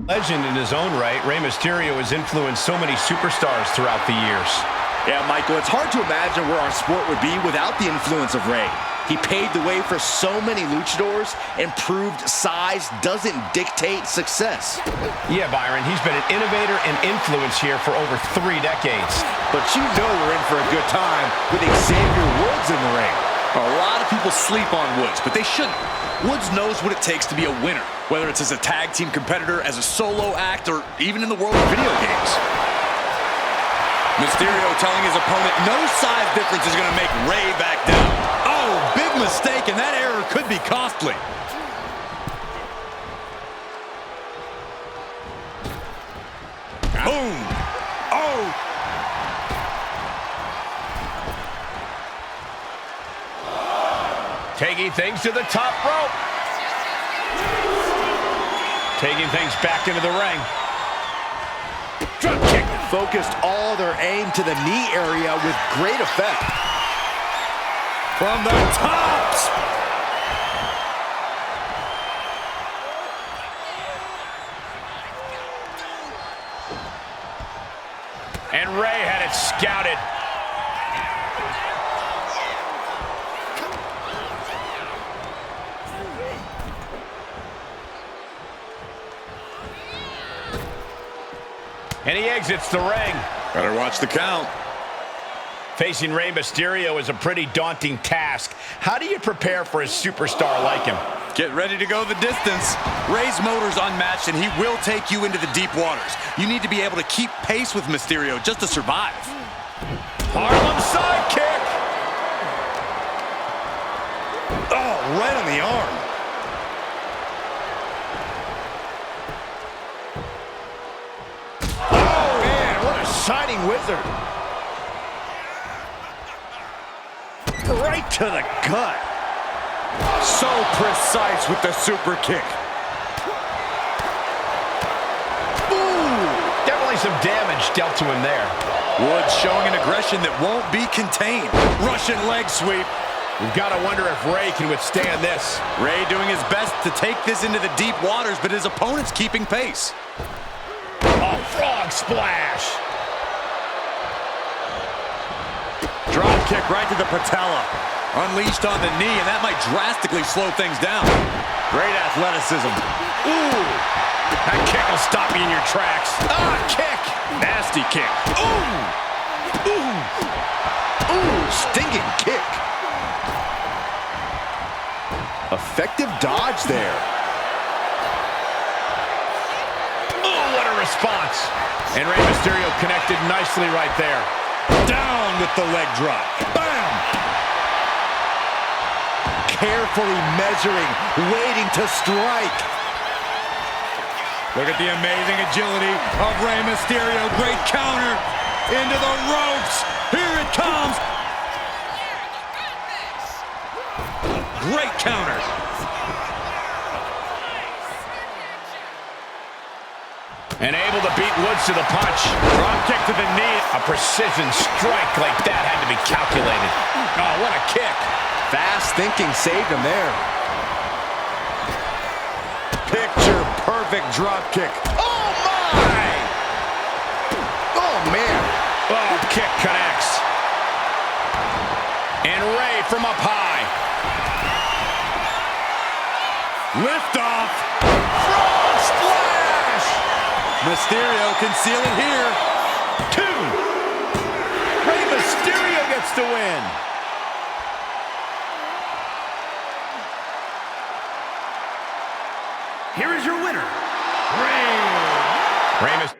Legend in his own right, Rey Mysterio has influenced so many superstars throughout the years. Yeah, Michael, it's hard to imagine where our sport would be without the influence of Rey. He paved the way for so many luchadors and proved size doesn't dictate success. Yeah, Byron, he's been an innovator and influence here for over 3 decades. But you know we're in for a good time with Xavier Woods in the ring. A lot of people sleep on Woods, but they shouldn't. Woods knows what it takes to be a winner, whether it's as a tag team competitor, as a solo act, or even in the world of video games. Mysterio telling his opponent no size difference is going to make Rey back down. Oh, big mistake, and that error could be costly. Boom. Oh. Taking things to the top rope. Taking things back into the ring. Drop kick. Focused all their aim to the knee area with great effect. From the tops. And Rey had it scouted. And he exits the ring. Better watch the count. Facing Rey Mysterio is a pretty daunting task. How do you prepare for a superstar like him? Get ready to go the distance. Rey's motor's unmatched, and he will take you into the deep waters. You need to be able to keep pace with Mysterio just to survive. Harlem sidekick. Oh, right on the arm. Oh, man, what a shining wizard. Right to the gut. So precise with the super kick. Ooh, definitely some damage dealt to him there. Woods showing an aggression that won't be contained. Russian leg sweep. We've got to wonder if Rey can withstand this. Rey doing his best to take this into the deep waters, but his opponent's keeping pace. A frog splash. Drop kick right to the patella. Unleashed on the knee, and that might drastically slow things down. Great athleticism. Ooh, that kick will stop you in your tracks. Ah, kick. Nasty kick. Ooh, ooh, Ooh, stinging kick. Effective dodge there. oh, what a response. And Rey Mysterio connected nicely right there. Down with the leg drop. Bam! Carefully measuring, waiting to strike. Look at the amazing agility of Rey Mysterio. Great counter into the ropes. Here it comes. Great counter. And able to beat Woods to the punch. Drop kick to the knee. A precision strike like that had to be calculated. Oh, what a kick. Fast thinking saved him there. Picture perfect drop kick. Oh, my! Oh, man. Oh, kick connects. And Rey from up high. Lift off. Frog splash! Mysterio can seal it here. 2. Rey Mysterio gets the win. Here is your winner, Rey Mysterio.